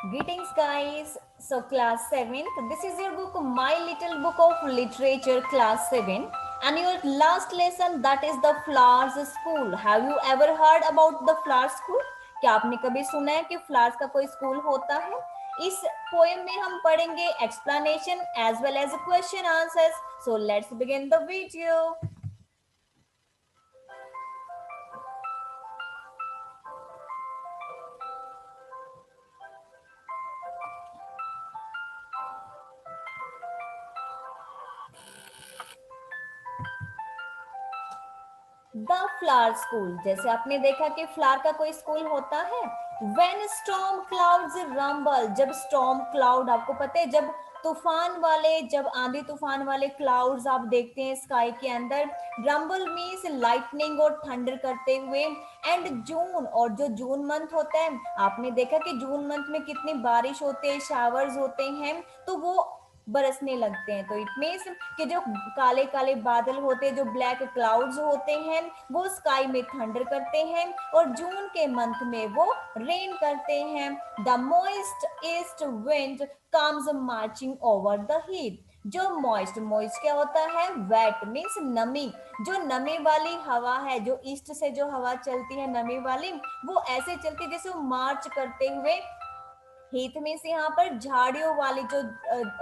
Greetings, guys. So, class 7th, this is your book, My Little Book of Literature, class 7, and your last lesson that is the Flowers School. Have you ever heard about the Flowers School? क्या आपने कभी सुना है कि flowers का कोई school होता है? इस पोएम में हम पढ़ेंगे explanation as well as question answers. So let's begin the video. The flower school. जैसे आपने देखा कि फ्लावर का कोई स्कूल होता है. When storm clouds rumble. जब स्टॉर्म क्लाउड, आपको पता है, जब तूफान वाले, जब आंधी तूफान वाले क्लाउड्स आप देखते हैं स्काई के अंदर. रंबल मीन्स लाइटनिंग और थंडर करते हुए. एंड जून, और जो जून मंथ होता है, आपने देखा कि जून मंथ में कितनी बारिश होते हैं, शावर्स होते हैं, तो वो बरसने लगते हैं. तो इट मीन्स कि जो काले काले बादल होते हैं, जो ब्लैक क्लाउड्स होते हैं, वो स्काई में थंडर करते हैं और जून के मंथ में वो रेन करते हैं. The moist east wind comes marching over the heat. जो मॉइस्ट, मॉइस्ट क्या होता है? वेट मीन्स नमी. जो नमी वाली हवा है, जो ईस्ट से जो हवा चलती है नमी वाली, वो ऐसे चलती है जैसे वो मार्च करते हुए. हीथ मीन्स यहाँ पर झाड़ियों वाली जो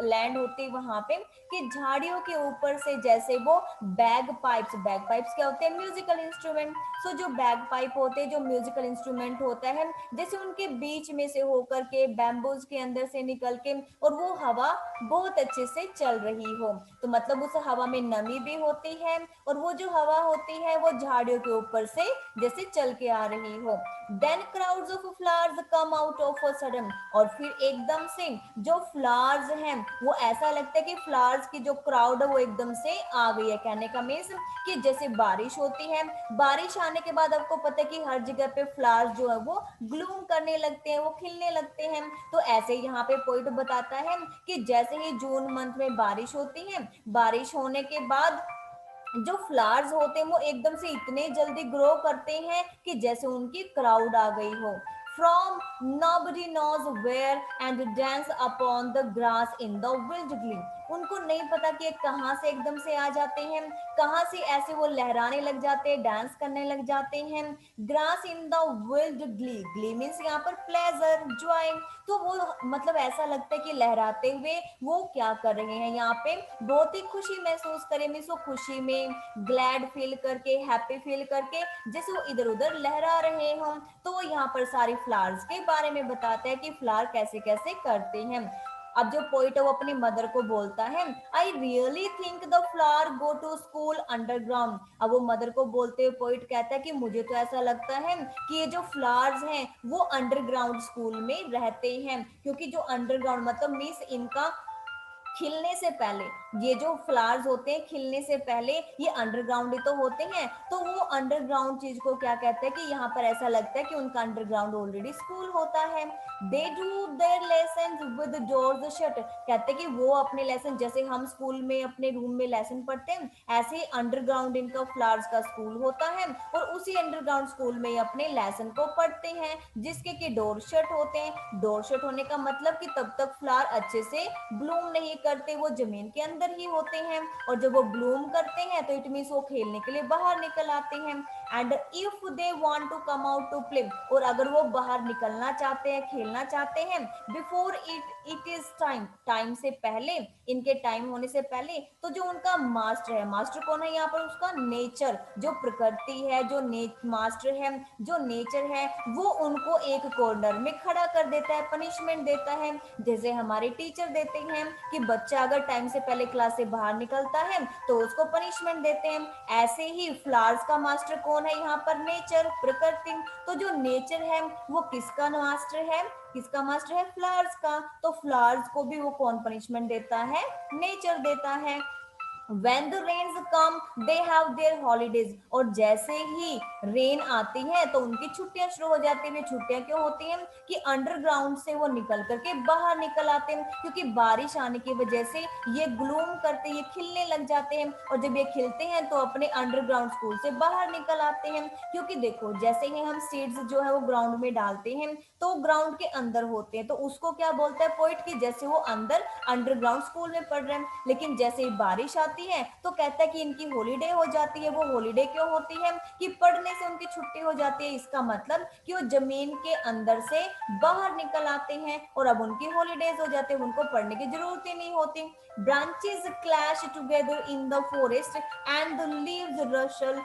लैंड होती है वहां पे, कि झाड़ियों के ऊपर से जैसे वो बैग पाइप्स. बैग पाइप्स क्या होते हैं? Musical instrument. सो जो बैग पाइप होते हैं, जो म्यूजिकल इंस्ट्रूमेंट होता है, जैसे उनके बीच में से होकर के, बैम्बूज के अंदर से निकल के, और वो हवा बहुत अच्छे से चल रही हो, तो मतलब उस हवा में नमी भी होती है, और वो जो हवा होती है वो झाड़ियों के ऊपर से जैसे चल के आ रही हो. Then crowds of flowers come out of a sudden. और फिर एकदम से जो फ्लावर्स हैं, वो ऐसा लगता है कि फ्लावर्स की जो क्राउड है वो एकदम से आ गई है. कहने का मीन्स कि जैसे बारिश होती है, बारिश आने के बाद आपको पता है कि हर जगह पे फ्लावर्स जो है वो ग्लूम करने लगते हैं, वो खिलने लगते हैं. तो ऐसे ही यहाँ पे पोइट बताता है कि जैसे ही जून मंथ में बारिश होती है, बारिश होने के बाद जो फ्लावर्स होते हैं वो एकदम से इतने जल्दी ग्रो करते हैं कि जैसे उनकी क्राउड आ गई हो. From nobody knows where and dance upon the grass in the wild glee. उनको नहीं पता कि कहाँ से एकदम से आ जाते हैं, कहाँ से ऐसे वो लहराने लग जाते हैं, डांस करने लग जाते हैं. Grass in the wild glee. Glee means यहाँ पर प्लेजर, जॉय. तो वो मतलब ऐसा लगता है कि लहराते हुए वो क्या कर रहे हैं यहाँ पे, बहुत ही खुशी महसूस करें, मीन्स वो खुशी में ग्लैड फील करके, हैप्पी फील करके, जैसे वो इधर उधर लहरा रहे हों. तो वो यहाँ पर सारी फ्लावर्स के बारे में बताते हैं कि फ्लावर कैसे कैसे करते हैं. अब जो पोइट है वो अपनी मदर को बोलता है, I really think the flower go to school underground. अब वो मदर को बोलते हुए पोइट कहता है कि मुझे तो ऐसा लगता है कि ये जो फ्लावर्स हैं वो अंडरग्राउंड स्कूल में रहते हैं, क्योंकि जो अंडरग्राउंड मतलब मीन्स इनका खिलने से पहले, ये जो फ्लावर्स होते हैं खिलने से पहले ये अंडरग्राउंड ही तो होते हैं. तो वो अंडरग्राउंड चीज को क्या कहते हैं कि यहाँ पर ऐसा लगता है कि उनका अंडरग्राउंड ऑलरेडी स्कूल होता है. They do their lesson with doors shut. कहते हैं कि वो अपने लेसन, जैसे हम स्कूल में अपने रूम में लेसन पढ़ते हैं, ऐसे ही अंडरग्राउंड इनका फ्लावर्स का स्कूल होता है, और उसी अंडरग्राउंड स्कूल में अपने लेसन को पढ़ते हैं, जिसके कि डोर शट होते हैं. डोर शट होने का मतलब कि तब तक फ्लावर अच्छे से ब्लूम नहीं करते, वो जमीन के अंदर ही होते हैं, और जब वो ब्लूम करते हैं तो इट मीन्स वो खेलने के लिए बाहर निकल आते हैं. And if they want to come out to play. और अगर वो बाहर निकलना चाहते हैं, खेलना चाहते हैं, before it is time, time से पहले, इनके टाइम होने से पहले, तो जो उनका मास्टर है, मास्टर कौन है यहाँ पर? उसका नेचर, जो प्रकृति है, जो मास्टर है, जो नेचर है, वो उनको एक कॉर्नर में खड़ा कर देता है, पनिशमेंट देता है. जैसे हमारे टीचर देते हैं कि बच्चा अगर टाइम से पहले क्लास से बाहर निकलता है तो उसको पनिशमेंट देते हैं, ऐसे ही फ्लावर्स का मास्टर कौन है यहाँ पर? नेचर, प्रकृति. तो जो नेचर है वो किसका मास्टर है? किसका मास्टर है? फ्लावर्स का. तो फ्लावर्स को भी वो कौन पनिशमेंट देता है? नेचर देता है. when the rains come they have their holidays, और जैसे ही रेन आती है तो उनकी छुट्टियां शुरू हो जाती हैं। छुट्टियां क्यों होती हैं कि अंडरग्राउंड से वो निकल करके बाहर निकल आते हैं, क्योंकि बारिश आने की वजह से ये ग्लूम करते, ये खिलने लग जाते हैं, और जब ये खिलते हैं तो अपने अंडरग्राउंड स्कूल से बाहर निकल आते हैं। क्योंकि देखो जैसे ही हम सीड्स जो है वो ग्राउंड में डालते हैं तो ग्राउंड के अंदर होते हैं, तो उसको क्या बोलता है पोइट की जैसे वो अंदर अंडरग्राउंड स्कूल में पढ़ रहे हैं। लेकिन जैसे ही बारिश आती है तो कहता है कि इनकी हॉलीडे हो जाती है। वो हॉलीडे क्यों होती है कि पढ़ने से उनकी छुट्टी हो जाती है। इसका मतलब कि वो जमीन के अंदर से बाहर निकल आते हैं और अब उनकी हॉलीडेज हो जाते हैं, उनको पढ़ने की जरूरत ही नहीं होती। Branches clash together in the forest and the leaves rustle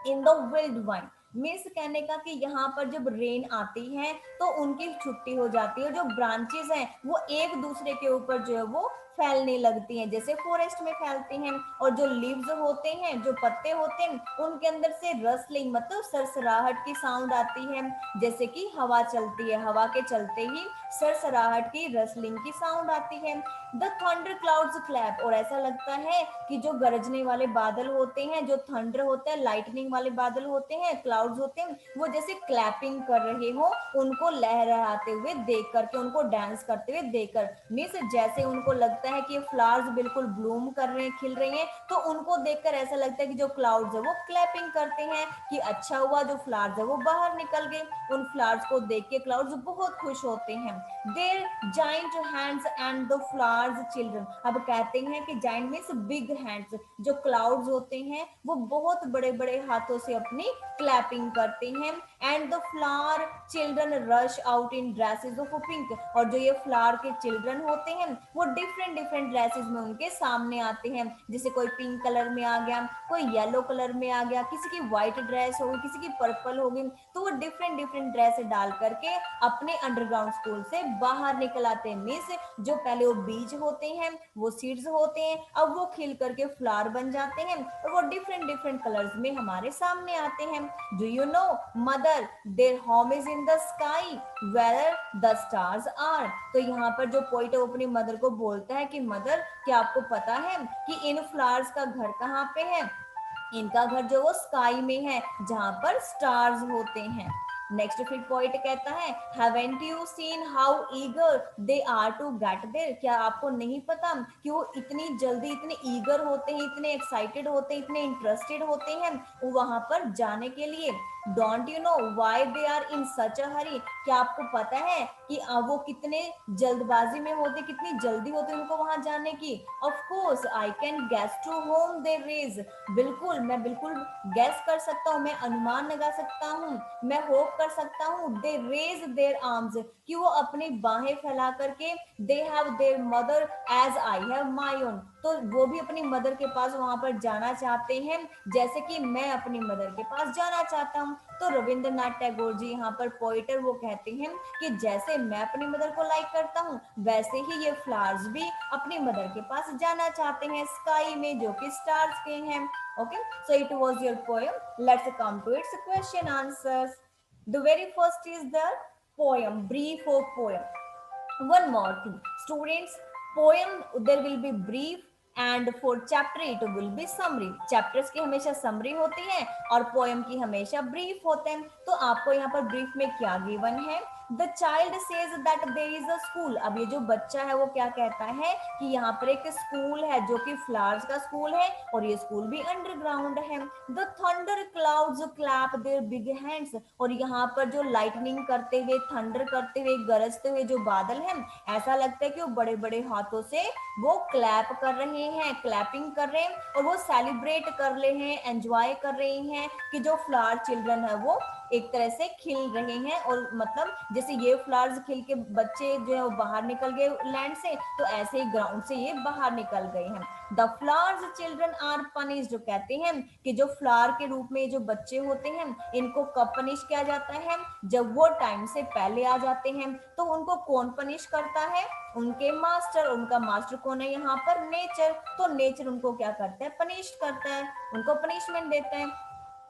in the wild wind. Means कहने का कि यहाँ पर जब रेन आती है तो उनकी छुट्टी हो जाती है, जो ब्रांचेस हैं वो एक दूसरे के ऊपर जो है वो फैलने लगती हैं, जैसे फॉरेस्ट में फैलती हैं। और जो लीव्स होते हैं, जो पत्ते होते हैं, उनके अंदर से रसलिंग मतलब सरसराहट की साउंड आती है, जैसे कि हवा चलती है, हवा के चलते ही सरसराहट की रसलिंग की साउंड आती है। द थंडर क्लाउड्स क्लैप, और ऐसा लगता है कि जो गरजने वाले बादल होते हैं, जो थंडर होता है, लाइटनिंग वाले बादल होते हैं, क्लाउड्स होते हैं, वो जैसे क्लैपिंग कर रहे हो उनको लहराते हुए देख करके, उनको डांस करते हुए देखकर। मीन्स जैसे उनको लगता है कि फ्लावर्स बिल्कुल ब्लूम कर रहे हैं, खिल रही हैं, तो उनको देखकर ऐसा लगता है कि जो क्लाउड्स है वो क्लैपिंग करते हैं कि अच्छा हुआ जो फ्लावर्स है वो बाहर निकल गए। उन फ्लावर्स को देख के क्लाउड्स बहुत खुश होते हैं। Their giant hands and the flowers children, अब कहते हैं कि जाइंट मीन्स बिग हैंड्स, जो क्लाउड्स होते हैं वो बहुत बड़े बड़े हाथों से अपनी क्लैपिंग करते हैं। And the flower children rush out in dresses of pink, और जो ये फ्लावर के चिल्ड्रन होते हैं वो डिफरेंट डिफरेंट ड्रेसेस में उनके सामने आते हैं, जैसे कोई पिंक कलर में आ गया, कोई येलो कलर में आ गया, किसी की व्हाइट ड्रेस होगी, किसी की पर्पल होगी, तो वो डिफरेंट डिफरेंट ड्रेस डाल करके अपने अंडरग्राउंड स्कूल से बाहर निकल आते हैं। मीन्स जो पहले वो बीज होते हैं, वो सीड्स होते हैं, अब वो खिल करके फ्लावर बन जाते हैं और वो डिफरेंट डिफरेंट कलर्स में हमारे सामने आते हैं। Do you know mother their home is in the sky where the stars are, तो यहाँ पर जो पोइट है वो अपनी मदर को बोलता है कि मदर क्या आपको पता है कि इन फ्लावर्स का घर कहाँ पे है। इनका घर जो वो स्काई में है जहां पर स्टार्स होते हैं। नेक्स्ट फिर पॉइंट कहता है haven't you seen how eager they are to get there, क्या आपको नहीं पता कि वो इतनी जल्दी इतने ईगर होते हैं, इतने एक्साइटेड होते हैं, इतने इंटरेस्टेड होते हैं वो वहां पर जाने के लिए। Don't you know why they are in such a hurry, क्या आपको पता है कि वो कितने जल्दबाजी में होते, कितनी जल्दी होती उनको वहां जाने की। Of course I can guess to whom they raise, बिल्कुल मैं बिल्कुल गैस कर सकता हूँ, मैं अनुमान लगा सकता हूँ, मैं होप कर सकता हूँ। दे रेज देयर आर्म्स, कि वो अपनी बाहें फैला करके they have their mother as I have my own, तो वो भी अपनी मदर के पास वहां पर जाना चाहते हैं जैसे कि मैं अपनी मदर के पास जाना चाहता हूँ। तो रविंद्रनाथ टैगोर जी यहाँ पर पोइटर वो कहते हैं कि जैसे मैं अपनी मदर को लाइक करता हूँ वैसे ही ये फ्लावर्स भी अपनी मदर के पास जाना चाहते हैं स्काई में जो कि स्टार्स के हैं। Okay, so it was your poem. Let's come to its question answers. The very first is the poem, brief of poem. One more thing, students, poem there will be brief and for chapter it will be summary. chapters की हमेशा summary होती है और poem की हमेशा brief होते हैं। तो आपको यहाँ पर brief में क्या given है, the child says that there is a school, अब ये जो बच्चा है वो क्या कहता है कि यहाँ पर एक स्कूल है जो कि फ्लावर्स का स्कूल है और ये स्कूल भी अंडरग्राउंड है। the thunder clouds clap their big hands, और यहाँ पर जो लाइटनिंग करते हुए, थंडर करते हुए, गरजते हुए जो बादल हैं ऐसा लगता है कि वो बड़े बड़े हाथों से वो क्लैप कर रहे हैं, क्लैपिंग कर रहे हैं और वो सेलिब्रेट कर रहे हैं, एंजॉय कर रहे हैं कि जो फ्लावर चिल्ड्रन है वो एक तरह से खिल रहे हैं। और मतलब जैसे ये फ्लावर्स खिल के बच्चे जो है वो बाहर निकल गए लैंड से, तो ऐसे ही ग्राउंड से ये बाहर निकल गए हैं। The flowers children are punished, जो कहते हैं कि जो फ्लावर के रूप में जो बच्चे होते हैं इनको कब पनिश किया जाता है, जब वो टाइम से पहले आ जाते हैं। तो उनको कौन पनिश करता है, उनके मास्टर, उनका मास्टर कौन है यहाँ पर, नेचर। तो नेचर उनको क्या करता है, पनिश करता है, उनको पनिशमेंट देता है।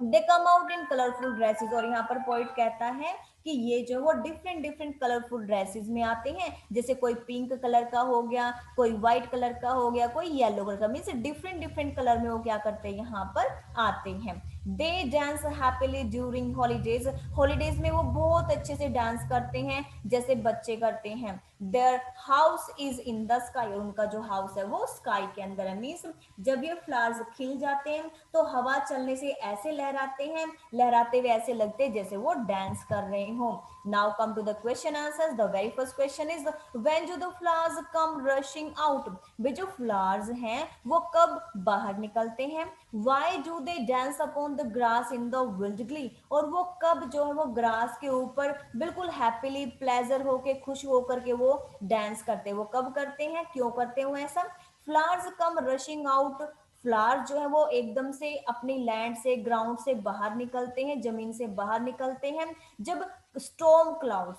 They come out in colourful dresses, और यहाँ पर पोइट कहता है कि ये जो वो डिफरेंट डिफरेंट कलरफुल ड्रेसेस में आते हैं, जैसे कोई पिंक कलर का हो गया, कोई व्हाइट कलर का हो गया, कोई येलो कलर का, मीन्स डिफरेंट डिफरेंट कलर में वो क्या करते हैं, यहाँ पर आते हैं। They dance happily during holidays, holidays में वो बहुत अच्छे से डांस करते हैं जैसे बच्चे करते हैं। Their house is in the sky, और उनका जो हाउस है वो स्काई के अंदर है। मीन्स जब ये फ्लावर्स खिल जाते हैं तो हवा चलने से ऐसे लहराते हैं, लहराते हुए ऐसे लगते हैं जैसे वो डांस कर रहे हो। Now come to the question answers. The very first question is when do the flowers come rushing out, वे जो फ्लावर्स हैं वो कब बाहर निकलते हैं। Why do they dance upon the grass in the wild glee, और वो कब जो है वो ग्रास के ऊपर बिल्कुल हैप्पीली प्लेजर होके खुश होकर के वो डांस करते हैं, वो कब करते हैं, क्यों करते हो ऐसा। Flowers come rushing out, flowers जो है वो एकदम से अपनी लैंड से ग्राउंड से बाहर निकलते हैं, जमीन से बाहर निकलते हैं जब स्टॉर्म क्लाउड्स,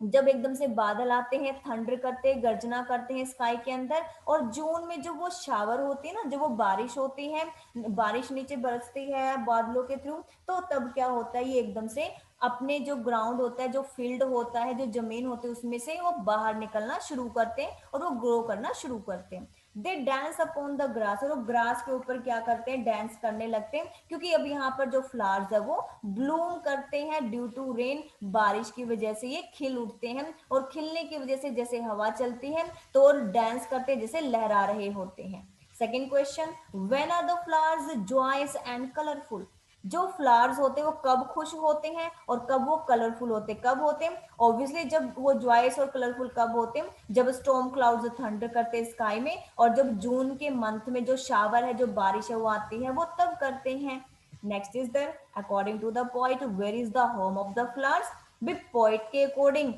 जब एकदम से बादल आते हैं, थंडर करते हैं, गर्जना करते हैं स्काई के अंदर। और जून में जो वो शावर होती है ना, जब वो बारिश होती है, बारिश नीचे बरसती है बादलों के थ्रू, तो तब क्या होता है, ये एकदम से अपने जो ग्राउंड होता है, जो फील्ड होता है, जो जमीन होती है, उसमें से वो बाहर निकलना शुरू करते हैं और वो ग्रो करना शुरू करते हैं। They dance upon the grass, और वो ग्रास के ऊपर क्या करते हैं, डांस करने लगते हैं, क्योंकि अब यहाँ पर जो फ्लावर्स है वो ब्लूम करते हैं ड्यू टू रेन, बारिश की वजह से ये खिल उठते हैं, और खिलने की वजह से जैसे हवा चलती है तो और डांस करते हैं जैसे लहरा रहे होते हैं। Second question, when are the flowers joyous and colourful, जो फ्लावर्स होते हैं वो कब खुश होते हैं और कब वो कलरफुल होते हैं, कब होते हैं, ऑब्वियसली जब वो जॉयस और कलरफुल कब होते हैं, जब स्टॉर्म क्लाउड्स थंडर करते हैं स्काई में, और जब जून के मंथ में जो शावर है, जो बारिश है वो आती है, वो तब करते हैं। Next is the according to the poet where is the home of the flowers, भी पोइट के अकॉर्डिंग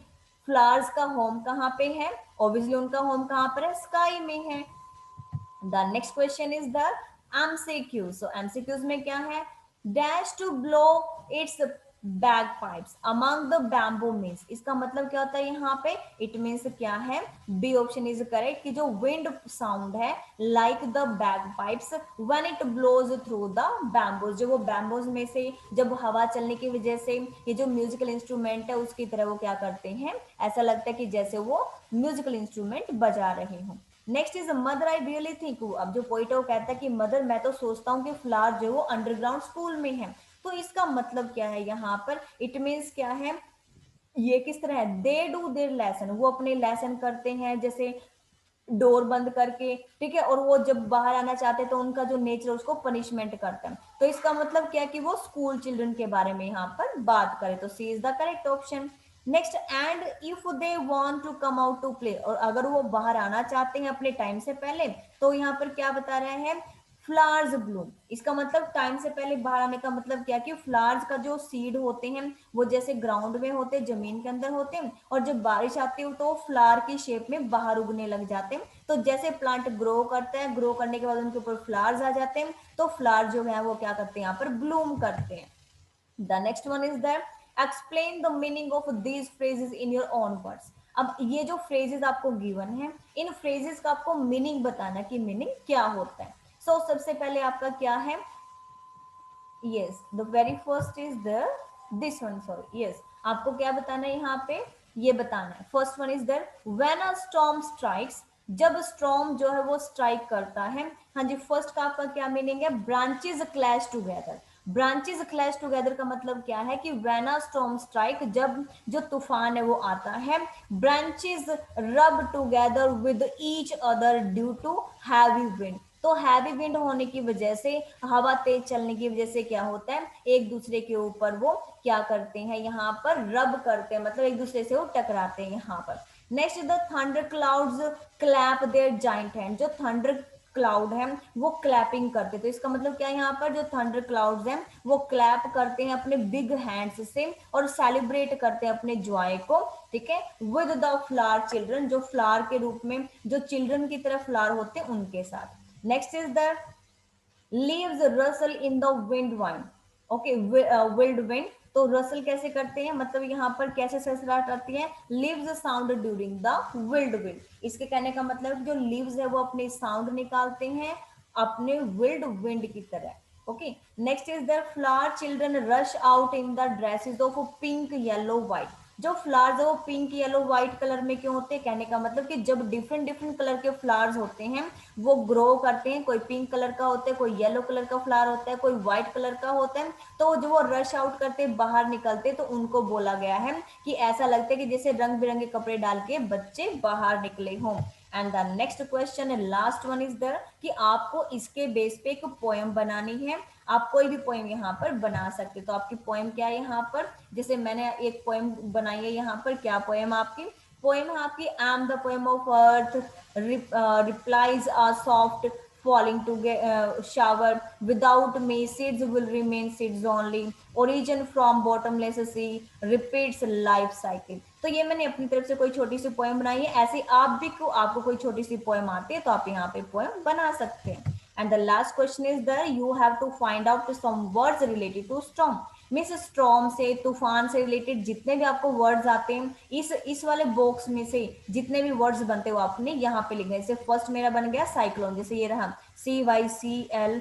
फ्लावर्स का होम कहाँ पे है, ऑब्वियसली उनका होम कहाँ पर है, स्काई में है। The next question is the MCQ, so MCQs में क्या है, dash to blow its bagpipes among the bamboo means, इसका मतलब क्या होता है यहाँ पे, इट मीन्स क्या है, बी ऑप्शन इज करेक्ट, कि जो विंड साउंड है like the bagpipes when it blows through the bamboos, जो वो बैम्बूज में से जब हवा चलने की वजह से ये जो म्यूजिकल इंस्ट्रूमेंट है उसकी तरह वो क्या करते हैं, ऐसा लगता है कि जैसे वो म्यूजिकल इंस्ट्रूमेंट बजा रहे हों। Next is mother I really think, अब जो पोइट है वो कहता है कि मदर मैं तो सोचता हूँ कि फ्लावर जो है वो अंडरग्राउंड स्कूल में है। तो इसका मतलब क्या है यहाँ पर, इट मीन्स क्या है, ये किस तरह है, दे डू देयर लेसन, वो अपने लेसन करते हैं जैसे डोर बंद करके, ठीक है, और वो जब बाहर आना चाहते हैं तो उनका जो नेचर उसको पनिशमेंट करता है। तो इसका मतलब क्या है कि वो स्कूल चिल्ड्रन के बारे में यहाँ पर बात करें, तो C is the correct option. Next, and if they want to come out to play, और अगर वो बाहर आना चाहते हैं अपने टाइम से पहले, तो यहाँ पर क्या बता रहे हैं, फ्लावर्स ब्लूम, इसका मतलब टाइम से पहले बाहर आने का मतलब क्या, कि फ्लावर्स का जो सीड होते हैं वो जैसे ग्राउंड में होते हैं, जमीन के अंदर होते हैं, और जब बारिश आती है तो फ्लावर की शेप में बाहर उगने लग जाते हैं। तो जैसे प्लांट ग्रो करता है, ग्रो करने के बाद उनके ऊपर फ्लावर्स आ जाते हैं, तो फ्लावर जो है वो क्या करते हैं, यहाँ पर ब्लूम करते हैं। The next one is that explain the meaning of these phrases in your own words. अब ये जो फ्रेजेस आपको गिवन है, इन फ्रेजेस का आपको मीनिंग बताना कि मीनिंग क्या होता है। सबसे पहले आपका क्या है, yes the very first is the this one, sorry, yes, आपको क्या बताना है यहाँ पे, ये बताना है, first one is there when a storm strikes, जब स्टॉर्म जो है वो स्ट्राइक करता है। हाँ जी, फर्स्ट का आपका क्या मीनिंग है, branches clash together, branches clash together का मतलब क्या है कि व्हेन अ स्टॉर्म स्ट्राइक, जब जो तूफान है वो आता है, branches rub together with each other due to heavy wind, तो हैवी विंड होने की वजह से, हवा तेज चलने की वजह से क्या होता है, एक दूसरे के ऊपर वो क्या करते हैं, यहाँ पर रब करते हैं, मतलब एक दूसरे से वो टकराते हैं यहाँ पर। Next, the thunder clouds clap their giant hand, जो थंडर क्लाउड है वो क्लैपिंग करते, तो इसका मतलब क्या है, यहाँ पर जो थंडर क्लाउड्स हैं वो क्लैप करते हैं अपने बिग हैंड्स से और सेलिब्रेट करते हैं अपने जॉय को, ठीक है, विद द फ्लावर चिल्ड्रन, जो फ्लावर के रूप में जो चिल्ड्रन की तरह फ्लावर होते हैं उनके साथ। Next is the leaves rustle in the wind wind, okay, wild wind, तो रसल कैसे करते हैं, मतलब यहाँ पर कैसे ससराहट आती है, leaves sound during the wild wind, इसके कहने का मतलब जो लीव्स है वो अपने साउंड निकालते हैं अपने विल्ड विंड की तरह। Okay, next is the flower children rush out in the dresses of pink, yellow, white. जो फ्लावर्स है वो पिंक येलो व्हाइट कलर में क्यों होते हैं? कहने का मतलब कि जब डिफरेंट डिफरेंट कलर के फ्लावर्स होते हैं वो ग्रो करते हैं, कोई पिंक कलर का होता है, कोई येलो कलर का फ्लावर होता है, कोई व्हाइट कलर का होता है, तो जो वो रश आउट करते बाहर निकलते तो उनको बोला गया है कि ऐसा लगता है कि जैसे रंग बिरंगे कपड़े डाल के बच्चे बाहर निकले हों। And the next question last one is there कि आपको इसके बेस पे एक पोएम बनानी है। आप कोई भी पोएम यहाँ पर बना सकते, तो आपकी पोएम क्या है यहाँ पर? जैसे मैंने एक पोएम बनाई है यहाँ पर, क्या पोएम आपकी? पोएम है आपकी I am the poem of earth, replies are soft falling to shower, without me seeds will remain seeds only, origin from bottomless sea, repeats life cycle। तो ये मैंने अपनी तरफ से कोई छोटी सी पोएम बनाई है, ऐसे आप भी को आपको कोई छोटी सी पोएम आती है तो आप यहाँ पे पोएम बना सकते हैं। And the last question is that you have to find out some words related to storm. Means storm से, तूफान से रिलेटेड जितने भी आपको वर्ड्स आते हैं इस वाले बॉक्स में से जितने भी वर्ड्स बनते हो आपने यहाँ पे लिखने। जैसे फर्स्ट मेरा बन गया साइक्लोन, जैसे ये रहा CYCLON,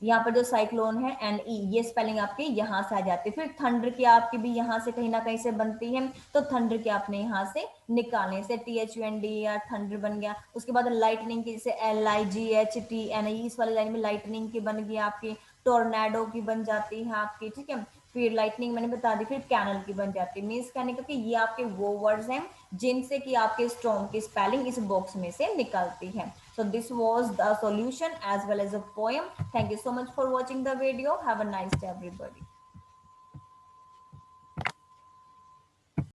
यहाँ पर जो साइक्लोन है NE, ये स्पेलिंग आपकी यहाँ से आ जाती है। फिर थंडर की आपकी भी यहाँ से कहीं ना कहीं से बनती है, तो थंडर के आपने यहाँ से निकालने से THUND या थंडर बन गया। उसके बाद लाइटनिंग की जैसे LIGHTNE, इस वाली लाइन में लाइटनिंग की बन गई आपकी, टोर्नेडो की बन जाती है आपकी, ठीक है। फिर लाइटनिंग मैंने बता दी, फिर कैनल की बन जाती है। मीन्स कहने का कि ये आपके वो वर्ड्स हैं जिनसे कि आपके स्टॉर्म की स्पेलिंग इस बॉक्स में से निकलती है। So this was the solution as well as a poem. Thank you so much for watching the video. Have a nice day everybody.